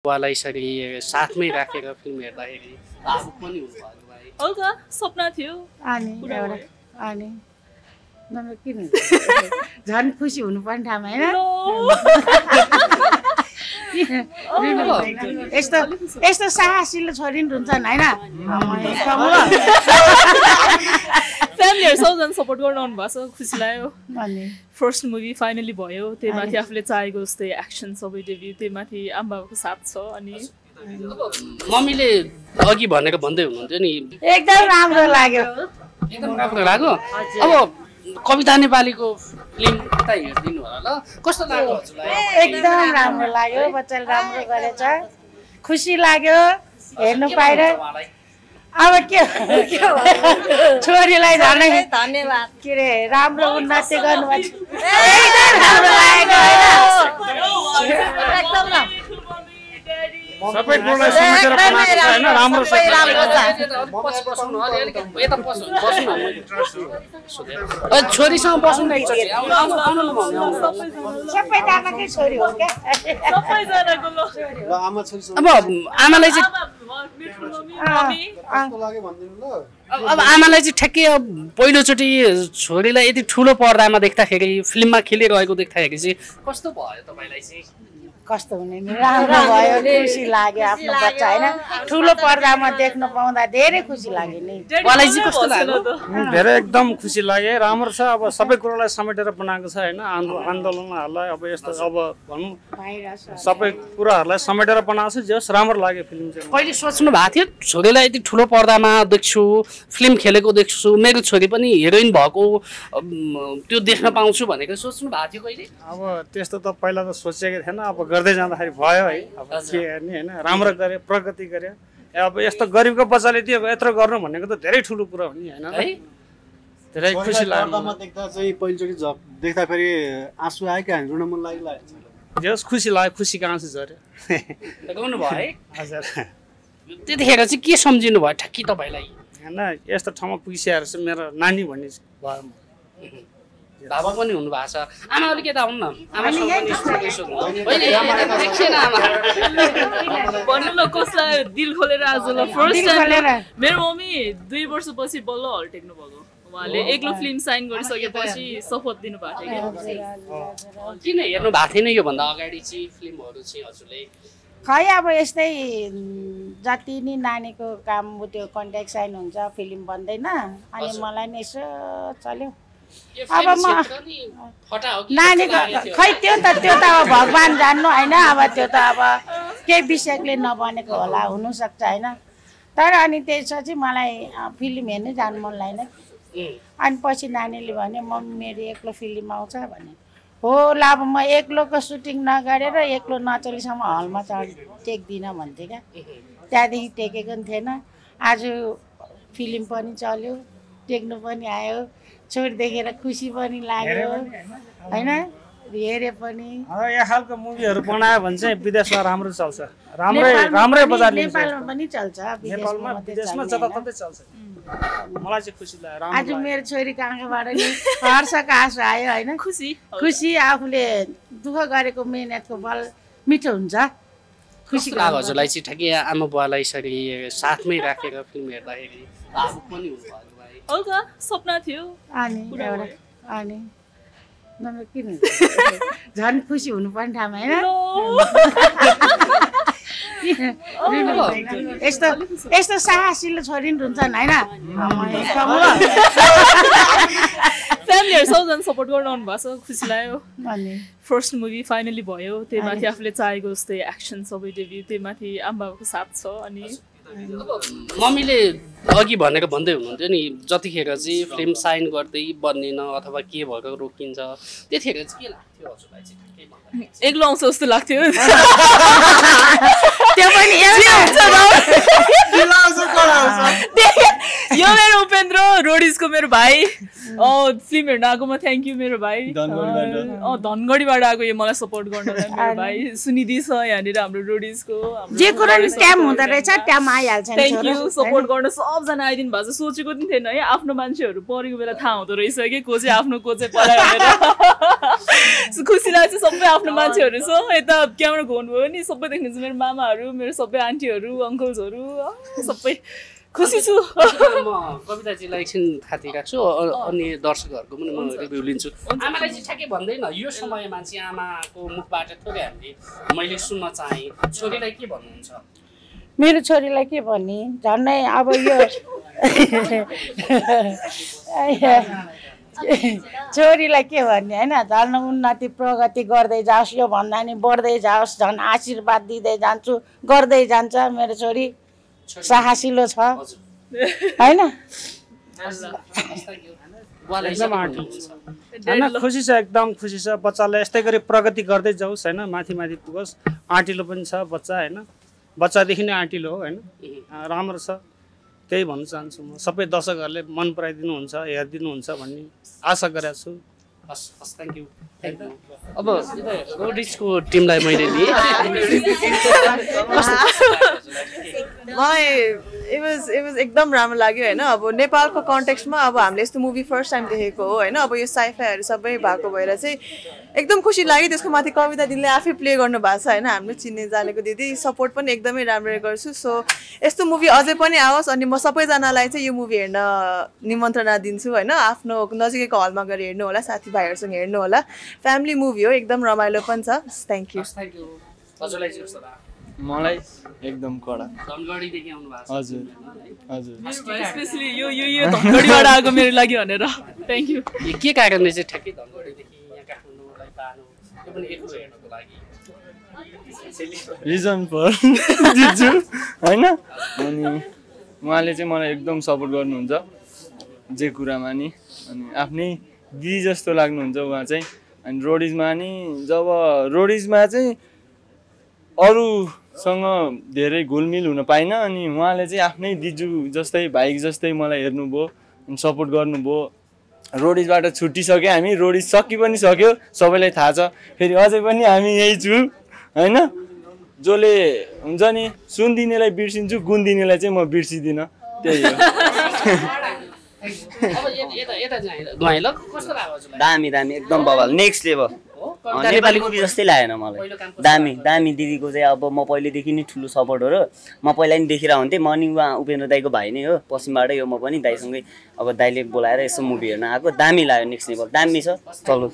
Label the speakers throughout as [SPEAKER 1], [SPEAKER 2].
[SPEAKER 1] बुवालाई यसरी साथमै राखेर फिल्म हेर्दाखेरि भावुक पनि हुनुभयो भाइ।
[SPEAKER 2] हल्का सपना थियो
[SPEAKER 3] अनि एउटा अनि नम्बर किन झन् खुसी हुनुपर्ने ठाउँमा होइन यस्तो यस्तो साहसिलो छोरी नि हुन्छन् होइन
[SPEAKER 2] फ्यामिलीहरू सबजना सपोर्ट गर्न आउनु भएको छ खुसी लाग्यो फर्स्ट मुभी फाइनली भयो त्यही माथि आफूले चाहेको जस्तै एक्सन सबै डेब्यू त्यही माथि आमाबाबाको साथ छ अनि
[SPEAKER 1] मम्मीले अघि भनेर भन्दै हुनुहुन्थ्यो नि
[SPEAKER 3] एकदम राम्रो लाग्यो
[SPEAKER 1] एकदम राम्रो लाग्यो। अब कविता नेपालीको फिल्म कता हेरिदिनु होला ल कस्तो लाग्यो हजुरलाई?
[SPEAKER 3] एकदम राम्रो लाग्यो बच्चाले राम्रो गरेछ खुसी लाग्यो हेर्नु पाएर। अब के छोरीलाई धन्यवाद के अरे राम्रो उन्नति गर्नुभएको
[SPEAKER 4] सबै कुरालाई समेटेर बनाएको छ हैन राम्रो छ
[SPEAKER 1] छोरीसँग बस्नु न एकचोटि
[SPEAKER 3] सबैजनाकै छोरी हो क्या
[SPEAKER 1] अब आमालाई चाहिँ अब आमालाई चाहिँ ठ्याक्कै पहिलोचोटि छोरीलाई यति ठुलो पर्दामा देख्दाखेरि फिल्ममा खेलिरहेको देख्दाखेरि चाहिँ कस्तो भयो तपाईँलाई चाहिँ?
[SPEAKER 3] कस्तो हुने नि राम्रो भयो खुसी लाग्यो आफ्नो बच्चा होइन ठुलो पर्दामा देख्न पाउँदा धेरै खुसी लाग्यो नि।
[SPEAKER 1] मलाई चाहिँ कस्तो लाग्यो?
[SPEAKER 4] धेरै एकदम खुसी लाग्यो राम्रो छ। अब सबै कुरालाई समेटेर बनाएको छ हैन आन्दोलनहरूलाई अब यस्तो अब भनौँ सबै कुराहरूलाई समेटेर बनाएको छ जस राम्रो लाग्यो फिल्म चाहिँ।
[SPEAKER 1] कहिले सोच्नु भएको थियो छोरीलाई यति ठुलो पर्दामा देख्छु फिल्म खेलेको देख्छु मेरो छोरी पनि हिरोइन भएको त्यो देख्न पाउँछु भनेको सोच्नु भएको थियो कहिले?
[SPEAKER 4] अब त्यस्तो त पहिला त सोचेको थिएन अब गर्दै जाँदाखेरि भयो है अब के गर्ने हैन राम्रो गरे प्रगति गरे अब यस्तो गरिबको बच्चाले त्यो यत्रो गर्नु भनेको त धेरै ठुलो कुरा हो नि हैन है धेरै खुसी लाग्यो
[SPEAKER 5] देख्दा चाहिँ पहिलोचोटि देख्दा फेरि आँसु आयो कि रुन मन लाग्यो
[SPEAKER 4] जस खुसी लाग्यो खुसीको आँसु झर्यो
[SPEAKER 1] गाउनु भयो है
[SPEAKER 4] हजुर
[SPEAKER 1] त्यतिखेर चाहिँ के सम्झिनु भयो ठ्याक्कै तपाईँलाई?
[SPEAKER 4] हैन यस्तो ठाउँमा पुगिसकेर चाहिँ मेरो नानी भन्ने भयो
[SPEAKER 1] बाबा पनि हुनु भएको छ आमा अलिक यता आउनु न
[SPEAKER 2] भन्नु न कसलाई दिल खोलेर आज ल फर्स्ट टाइम मेरो मम्मी 2 वर्षपछि बल्ल हल टेक्नु भएको उहाँले एक्लो फिल्म साइन गरिसकेपछि शपथ दिनु भएको थियो
[SPEAKER 1] किन हेर्नु भएको थिएन योभन्दा अगाडि चाहिँ फिल्महरू चाहिँ हजुरले?
[SPEAKER 3] खै अब यस्तै जति नि नानीको काम त्यो कन्ट्याक्ट साइन हुन्छ फिल्म बन्दैन अनि मलाई नि यसो चल्यो अब म नानीको खै त्यो त अब भगवान् जान्नु होइन अब त्यो त अब केही विषयले नबनेको होला हुनसक्छ होइन तर अनि त्यसपछि मलाई फिल्म हेर्नु जानु मन लागेन अनि पछि नानीले भने मम्मी मेरो एक्लो फिल्म आउँछ भने हो ल अब म एक्लोको सुटिङ नगरेर एक्लो नचलेसम्म हलमा टेक्दिनँ भन्थेँ क्या त्यहाँदेखि टेकेको पनि थिएन आज फिल्म पनि चल्यो टेक्नु पनि आयो छोरी देखेर खुसी पनि लाग्यो होइन हेरे पनि
[SPEAKER 4] यो खालको मुभीहरू बनायो भने चाहिँ विदेशमा राम्रो चल्छ राम्रै बजार लिन्छ
[SPEAKER 3] नेपालमा पनि चल्छ
[SPEAKER 4] नेपालमा विदेशमा जताततै चल्छ मलाई चाहिँ खुसी लाग्यो
[SPEAKER 3] आज मेरो छोरीको आँखाबाट नि हर्षको आँसु आयो होइन खुसी आफूले दुःख गरेको मेहनतको फल मिठो हुन्छ
[SPEAKER 1] खुसी लाग्यो हजुरलाई चाहिँ ठ्याक्कै आमा बुवालाई यसरी साथमै राखेर फिल्म हेर्दाखेरि भावुक पनि हुनुभयो भाइ?
[SPEAKER 2] हल्का सपना थियो
[SPEAKER 3] अनि एउटा अनि नम्बर किन झन् खुसी हुनुपर्ने ठाउँमा होइन यस्तो साहसिलो छोरी नि हुन्छन् होइन
[SPEAKER 2] फ्यामिलीहरू सबजना सपोर्ट गर्न आउनु भएको छ खुसी लाग्यो फर्स्ट मुभी फाइनली भयो त्यही माथि आफूले चाहेको जस्तै एक्सन सबै डेब्यू त्यही माथि आमाबाबाको साथ छ अनि
[SPEAKER 1] मम्मीले अघि भनेर भन्दै हुनुहुन्थ्यो नि जतिखेर चाहिँ फिल्म साइन गर्दै बन्नेन अथवा के भएर रोकिन्छ त्यतिखेर चाहिँ के लाग्थ्यो हजुरलाई चाहिँ?
[SPEAKER 2] एक्लो आउँछ जस्तो लाग्थ्यो
[SPEAKER 3] त्यो पनि
[SPEAKER 2] यो मेरो उपेन्द्र रोडिजको मेरो भाइ फिल्म हेर्न आएकोमा थ्याङ्क यू मेरो भाइ धनगढीबाट आएको यो मलाई सपोर्ट गर्नलाई मेरो भाइ सुनिधि छ यहाँनिर हाम्रो रोडिजको
[SPEAKER 3] जे कुरा ट्याम हुँदो रहेछ ट्याम आइहाल्छ
[SPEAKER 2] थ्याङ्क यू सपोर्ट गर्न सबजना आइदिनु भएको छ सोचेको पनि थिएन है आफ्नो मान्छेहरू परेको बेला थाहा हुँदो रहेछ कि को चाहिँ आफ्नो को चाहिँ परायो भनेर खुसी लाग्छ सबै आफ्नो मान्छेहरू छ यता क्यामेरा घुम्नुभयो नि सबै देख्नुहुन्छ मेरो मामाहरू मेरो सबै आन्टीहरू अङ्कल्सहरू सबै खुसी छु
[SPEAKER 1] म कविताजीलाई एकछिन थाती राख्छु अनि दर्शकहरूको पनि म रिभ्यू लिन्छु आमालाई चाहिँ ठ्याक्कै भन्दैन यो समयमा चाहिँ आमाको मुखबाट थोरै हामीले मैले सुन्न चाहेँ छोरीलाई के भन्नुहुन्छ
[SPEAKER 3] मेरो छोरीलाई के भन्ने झन्डै अब यो छोरीलाई के भन्ने होइन झन् उन्नति प्रगति गर्दै जाओस् यो भन्दा नि बढ्दै जाओस् झन् आशीर्वाद दिँदै जान्छु गर्दै जान्छ मेरो छोरी साहसिलो छ होइन
[SPEAKER 4] खुसी छ एकदम खुसी छ बच्चालाई यस्तै गरी प्रगति गर्दै जाओस् होइन माथि माथि पुगोस् आँटिलो पनि छ बच्चा होइन बच्चादेखि नै आँटिलो हो होइन राम्रो छ त्यही भन्न चाहन्छु म सबै दर्शकहरूले मन पराइदिनुहुन्छ हेरिदिनुहुन्छ भन्ने आशा गरेको छु
[SPEAKER 1] हस् थ्याङ्क यू अब रोडिजको टिमलाई मैले लिएँ
[SPEAKER 6] मलाई इट वाज एकदम राम्रो लाग्यो होइन अब नेपालको कन्टेक्स्टमा अब हामीले यस्तो मुभी फर्स्ट टाइम देखेको हो होइन अब यो साइफाईहरू सबै भएको भएर चाहिँ एकदम खुसी लाग्यो त्यसको माथि कविता दिदीले आफै प्ले गर्नु भएको छ होइन हामीले चिन्ने जानेको दिदी सपोर्ट पनि एकदमै राम्रो गर्छु सो यस्तो मुभी अझै पनि आओस् अनि म सबैजनालाई चाहिँ यो मुभी हेर्न निमन्त्रणा दिन्छु होइन आफ्नो नजिकैको हलमा गएर हेर्नु होला साथीभाइहरूसँग हेर्नु होला फ्यामिली मुभी हो एकदम रमाइलो पनि छ थ्याङ्क यू
[SPEAKER 7] मलाई एकदम कडा
[SPEAKER 1] धनगढीदेखि आउनु भएको छ
[SPEAKER 7] हजुर हजुर
[SPEAKER 2] स्पेशली यो धनगढीबाट आएको मेरो लागि भनेर थ्याङ्क यू
[SPEAKER 1] के कारणले चाहिँ ठ्याक्कै धनगढीदेखि यहाँ काठमाडौँलाई पार्नु त्यो पनि एक्लो हेर्नको लागि
[SPEAKER 7] रिजन फर दिन्छु होइन अनि उहाँले चाहिँ मलाई एकदम सपोर्ट गर्नुहुन्छ जे कुरामा नि अनि आफ्नै दिदी जस्तो लाग्नुहुन्छ उहाँ चाहिँ अनि रोडिजमा नि जब रोडिजमा चाहिँ अरूसँग धेरै घुलमिल हुन पाइनँ अनि उहाँले चाहिँ आफ्नै दिजु जस्तै भाइ जस्तै मलाई हेर्नुभयो अनि सपोर्ट गर्नुभयो रोडिजबाट छुट्टिसक्यो हामी रोडिज सकि पनि सक्यो सबैलाई थाहा छ फेरि अझै पनि हामी यही छु होइन जसले हुन्छ नि सुन दिनेलाई बिर्सिन्छु गुण दिनेलाई चाहिँ म बिर्सिदिनँ त्यही हो
[SPEAKER 8] दामी दामी एकदम बवाल नेक्स्ट लेभल नेपाली मुभी जस्तै लागेन मलाई दामी दामी दिदीको चाहिँ अब म पहिलेदेखि नै ठुलो सपोर्ट हो र म पहिला नि देखिरहेको हुन्थेँ म नि उहाँ उपेन्द्र दाईको भाइ नै हो पश्चिमबाटै हो म पनि दाईसँगै अब दाईले बोलाएर यसो मुभी हेर्न आएको दामी लाग्यो नेक्स्ट लेभल दामी छ चलो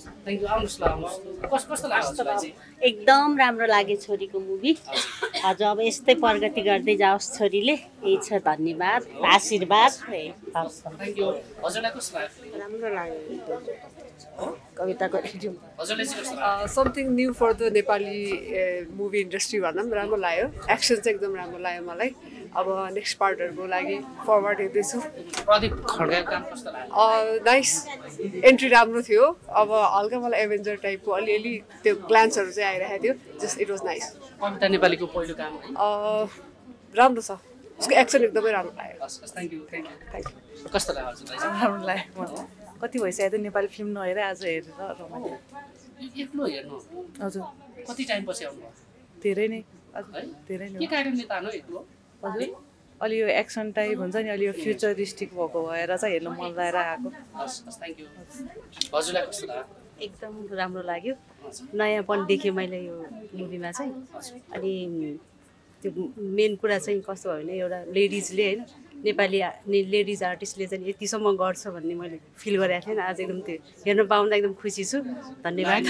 [SPEAKER 9] एकदम राम्रो लाग्यो छोरीको मुभी हजुर अब यस्तै प्रगति गर्दै जाओस् छोरीले यही छ धन्यवाद आशीर्वाद
[SPEAKER 6] राम्रो लाग्यो कविताको something new for the Nepali movie industry भन्दा पनि राम्रो लाग्यो एक्सन चाहिँ एकदम राम्रो लाग्यो मलाई अब नेक्स्ट पार्टहरूको लागि फरवर्ड हेर्दैछु नाइस एन्ट्री राम्रो थियो अब हल्का मलाई एभेन्जर टाइपको अलिअलि त्यो ग्लान्सहरू चाहिँ आइरहेको थियो जस्ट इट वाज नाइस
[SPEAKER 1] कविता नेपालीको पहिलो काम
[SPEAKER 6] राम्रो छ उसको एक्सन एकदमै राम्रो लाग्यो
[SPEAKER 1] कस्तो लाग्यो
[SPEAKER 6] राम्रो लाग्यो कति भइसक्यो त नेपाली फिल्म नहेरेर आज हेरेर रमाइलो
[SPEAKER 1] एक्लो हेर्नु
[SPEAKER 6] हजुर
[SPEAKER 1] कति टाइम पछि आउनुभयो
[SPEAKER 6] धेरै नै धेरै नै
[SPEAKER 1] के कारणले तानो एक्लो
[SPEAKER 6] हजुर अलि यो एक्सन टाइप हुन्छ नि अलि यो फ्युचरिस्टिक भएको भएर चाहिँ हेर्नु मन लागेर आएको
[SPEAKER 1] थ्याङ्क यू हजुरलाई कस्तो लाग्यो
[SPEAKER 9] एकदम राम्रो लाग्यो नयाँपन देखेँ मैले यो मुभीमा चाहिँ अनि त्यो मेन कुरा चाहिँ कस्तो भयो भने एउटा लेडिजले होइन नेपाली लेडिज आर्टिस्टले चाहिँ यतिसम्म गर्छ भन्ने मैले फिल गरेको थिएँ आज एकदम त्यो हेर्न पाउँदा एकदम खुसी छु धन्यवाद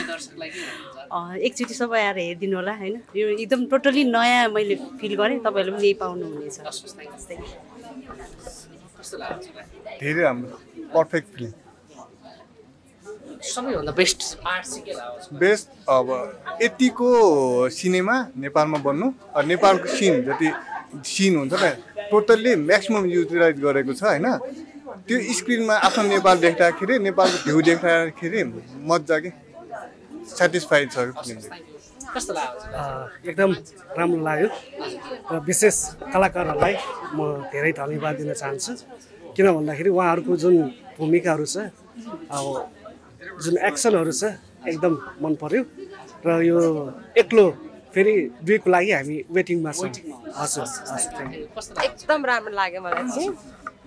[SPEAKER 9] एकचोटि सबै आएर हेरिदिनु होला होइन यो एकदम टोटली नयाँ मैले फिल गरेँ तपाईँहरूले पनि यही पाउनुहुनेछ
[SPEAKER 10] धेरै राम्रो पर्फेक्ट फिल्म
[SPEAKER 1] सबैभन्दा बेस्ट पार्ट चाहिँ के लाग्छ
[SPEAKER 10] बेस्ट अब यतिको सिनेमा नेपालमा बन्नु नेपालको सिन हुन्छ नि टोटल्ली म्याक्सिमम युटिलाइज गरेको छ होइन त्यो स्क्रिनमा आफ्नो नेपाल देख्दाखेरि नेपालको भ्यू देख्दाखेरि मजा के सेटिस्फाइड छ फिल्म
[SPEAKER 1] कस्तो लाग्यो
[SPEAKER 4] एकदम राम्रो लाग्यो र विशेष कलाकारहरूलाई म धेरै धन्यवाद दिन चाहन्छु किन भन्दाखेरि उहाँहरूको जुन भूमिकाहरू छ अब जुन एक्सनहरू छ एकदम मन पर्यो र यो एक्लो फेरि 2 को लागि हामी वेटिङमा छौँ हजुर
[SPEAKER 11] एकदम राम्रो लाग्यो मलाई चाहिँ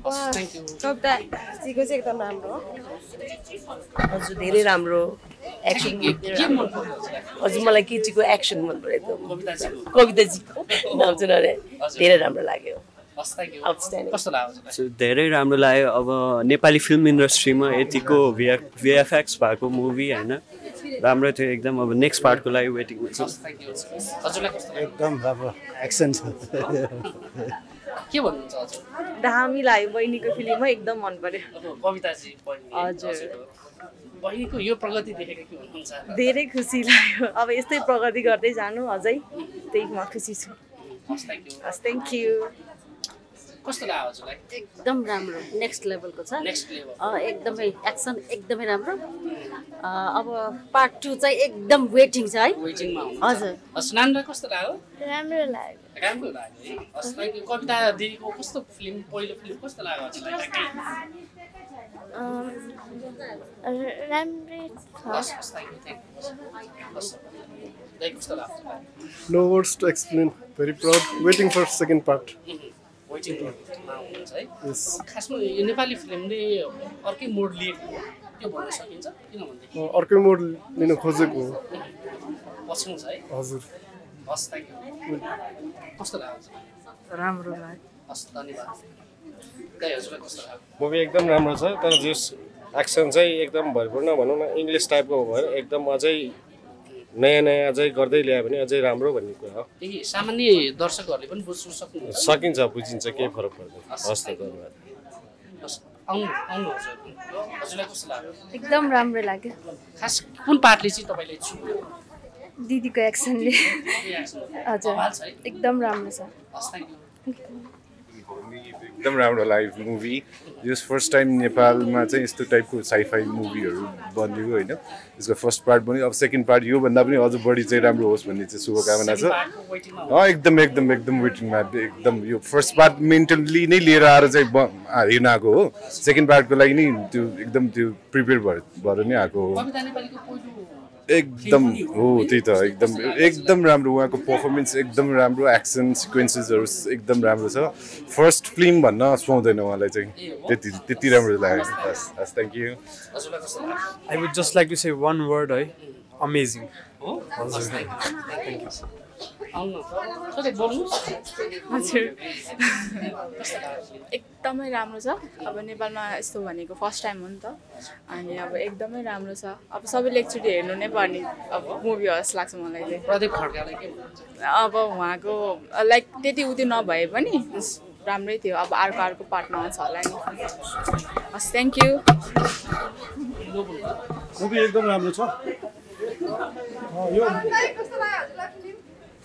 [SPEAKER 1] थ्याङ्क यू
[SPEAKER 6] कविताजीको चाहिँ एकदम राम्रो हो
[SPEAKER 9] हजुर धेरै राम्रो एक्सन
[SPEAKER 1] के मन पर्यो हजुरलाई
[SPEAKER 9] हजुर मलाई केटीको एक्सन मन पर्यो एकदम
[SPEAKER 1] कविताजीको
[SPEAKER 9] कविताजीको नाम चाहिँ नरे धेरै राम्रो लाग्यो
[SPEAKER 1] हस् थ्याङ्क यू
[SPEAKER 9] आउटस्ट्यान्डिङ
[SPEAKER 1] कस्तो लाग्यो हजुरलाई
[SPEAKER 11] धेरै राम्रो लाग्यो अब नेपाली फिल्म इन्डस्ट्रीमा यतिको भिएफएक्स भएको मुभी होइन राम्रो थियो एकदम अब नेक्स्ट पार्टको लागि वेटिङमा छ
[SPEAKER 1] थ्याङ्क यू हजुरलाई कस्तो लाग्यो
[SPEAKER 5] एकदम राम्रो एक्सन छ
[SPEAKER 1] के भन्नुहुन्छ हजुर
[SPEAKER 6] दामी लाग्यो बहिनीको फिल्ममा एकदम मन पर्यो
[SPEAKER 1] अब कविताजी बहिनी
[SPEAKER 6] हजुर
[SPEAKER 1] बहिनीको यो प्रगति देखेर के भन्नुहुन्छ
[SPEAKER 6] धेरै खुसी लाग्यो अब यस्तै प्रगति गर्दै जानु अझै त्यही म खुसी छु
[SPEAKER 1] हस् थ्याङ्क यू
[SPEAKER 6] हस् थ्याङ्क यू
[SPEAKER 1] कस्तो लाग्यो हजुरलाई
[SPEAKER 9] एकदम राम्रो नेक्स्ट लेभलको छ
[SPEAKER 1] नेक्स्ट लेभल
[SPEAKER 9] एकदमै एक्सन एकदमै राम्रो अब पार्ट 2 चाहिँ एकदम वेटिङ छ है
[SPEAKER 1] वेटिङमा
[SPEAKER 9] हजुर
[SPEAKER 1] हस् नानीलाई कस्तो लाग्यो
[SPEAKER 12] राम्रो लाग्यो
[SPEAKER 1] राम्रो लाग्यो है हस् थ्याङ्क यू कविता दिदीको कस्तो फिल्म पहिलो फिल्म कस्तो लाग्यो हजुरलाई
[SPEAKER 12] राम्रै
[SPEAKER 1] हस् हस् थ्याङ्क यू हस् दाइ कस्तो लाग्यो
[SPEAKER 13] No words to explain. Very proud. Waiting for second part.
[SPEAKER 1] Waiting गर्नुमा हुनुहुन्छ है
[SPEAKER 13] Yes.
[SPEAKER 1] खासमा यो नेपाली फिल्मले अर्कै मोड लिएको हो त्यो भन्न सकिन्छ किनभनेदेखि
[SPEAKER 13] अर्कै मोड लिन खोजेको हो
[SPEAKER 1] पछ्याउँछ है
[SPEAKER 13] हजुर
[SPEAKER 1] हस् थ्याङ्क यू कस्तो लाग्यो
[SPEAKER 6] राम्रो लाग्यो
[SPEAKER 1] हस् धन्यवाद दाइ हजुरलाई कस्तो लाग्यो
[SPEAKER 14] मुभी एकदम राम्रो छ तर जस एक्सन चाहिँ एकदम भरिपूर्ण भनौँ न इङ्ग्लिस टाइपको भएर एकदम अझै नयाँ नयाँ अझै गर्दै ल्यायो भने अझै राम्रो भन्ने कुरा हो
[SPEAKER 1] यही सामान्य दर्शकहरूले पनि बुझ्नु सक्नुहुन्छ
[SPEAKER 14] सकिन्छ बुझिन्छ केही फरक पर्दैन हस् त धन्यवाद
[SPEAKER 1] आउनु हजुरलाई कस्तो लाग्यो
[SPEAKER 12] एकदम राम्रो लाग्यो
[SPEAKER 1] खास कुन पार्टले चाहिँ तपाईँले छुट्यो
[SPEAKER 12] दिदीको एक्सनले हजुर एकदम राम्रो छ
[SPEAKER 1] हस् थ्याङ्क यू
[SPEAKER 15] एकदम राम्रो लाग्यो मुभी जस फर्स्ट टाइम नेपालमा चाहिँ यस्तो टाइपको साइफाई मुभीहरू बनियो होइन यसको फर्स्ट पार्ट बन्यो अब सेकेन्ड पार्ट योभन्दा पनि अझ बढी चाहिँ राम्रो होस् भन्ने चाहिँ शुभकामना छ एकदम एकदम एकदम वेटिङमा एकदम यो फर्स्ट पार्ट मेन्टली नै लिएर आएर चाहिँ हेर्न आएको हो सेकेन्ड पार्टको लागि नै त्यो एकदम त्यो प्रिपेयर भएर नै आएको हो एकदम हो त्यही त एकदम एकदम राम्रो उहाँको पर्फर्मेन्स एकदम राम्रो एक्सन सिक्वेन्सेसहरू एकदम राम्रो छ फर्स्ट फिल्म भन्न सुहाउँदैन उहाँलाई चाहिँ त्यति राम्रो लाग्यो हस् thank you
[SPEAKER 4] I would just like to say one word है अमेजिङ
[SPEAKER 2] हजुर एकदमै राम्रो छ अब नेपालमा यस्तो भनेको फर्स्ट टाइम हो नि त अनि अब एकदमै राम्रो छ अब सबैले एकचोटि हेर्नु नै पर्ने अब मुभी हो जस्तो लाग्छ मलाई चाहिँ
[SPEAKER 1] प्रदीप खड्कालाई के भन्नुहुन्छ
[SPEAKER 2] अब उहाँको लाइक त्यति उति नभए पनि राम्रै थियो अब अर्को पार्टमा आउँछ होला नि हस् थ्याङ्क यू
[SPEAKER 16] मुभी एकदम राम्रो छ यो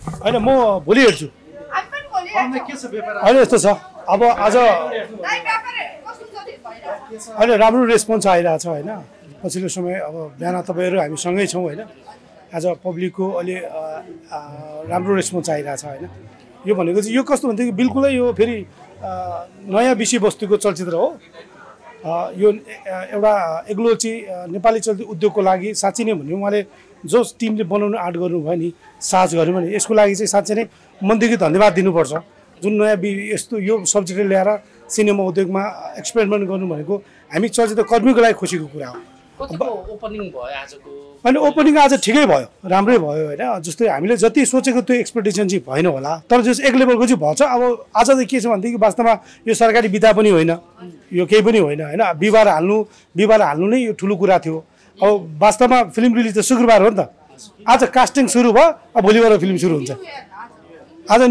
[SPEAKER 16] होइन म भोलि हेर्छु होइन यस्तो छ अब आज होइन राम्रो रेस्पोन्स आइरहेछ होइन पछिल्लो समय अब बिहान तपाईँहरू हामी सँगै छौँ होइन आज पब्लिकको अलि राम्रो रेस्पोन्स आइरहेछ होइन यो भनेको चाहिँ यो कस्तो भनेदेखि बिल्कुलै यो फेरि नयाँ विषयवस्तुको चलचित्र हो यो एउटा एग्लोची नेपाली चलचित्र उद्योगको लागि साँच्चै नै भन्यो उहाँले जो टिमले बनाउनु आर्ट गर्नुभयो नि साहस गर्यो भने यसको लागि चाहिँ साँच्चै नै मनदेखि धन्यवाद दिनुपर्छ जुन नयाँ यस्तो यो सब्जेक्ट ल्याएर सिनेमा उद्योगमा एक्सपेरिमेन्ट गर्नु भनेको हामी चलचित्र कर्मीको लागि खुसीको कुरा हो
[SPEAKER 1] ओपनिङ भयो आजको
[SPEAKER 16] अनि ओपनिङ आज ठिकै भयो राम्रै भयो होइन जस्तै हामीले जति सोचेको त्यो एक्सपेक्टेसन चाहिँ भएन होला तर जस एक लेभलको चाहिँ भएछ अब आज चाहिँ के छ भनेदेखि वास्तवमा यो सरकारी विधा पनि होइन यो केही पनि होइन होइन बिहिबार हाल्नु नै यो ठुलो कुरा थियो अब वास्तवमा फिल्म रिलिज त शुक्रबार हो नि त आज कास्टिङ सुरु भयो अब भोलिबाट फिल्म सुरु हुन्छ आज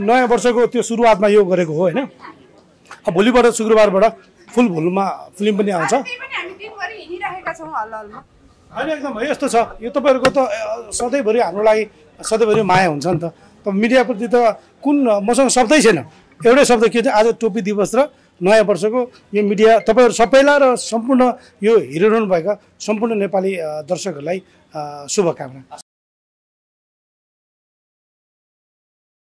[SPEAKER 16] नयाँ वर्षको त्यो सुरुवातमा यो गरेको हो होइन अब भोलिबाट शुक्रबारबाट फुल भोलुमा फिल्म पनि आउँछ होइन एकदम यस्तो छ यो तपाईँहरूको त सधैँभरि हाम्रो लागि सधैँभरि माया हुन्छ नि त मिडियाप्रति त कुन मसँग शब्दै छैन एउटै शब्द के चाहिँ आज टोपी दिवस र नयाँ वर्षको यो मिडिया तपाईँहरू सबैलाई र सम्पूर्ण यो हेरिरहनु भएका सम्पूर्ण नेपाली दर्शकहरूलाई शुभकामना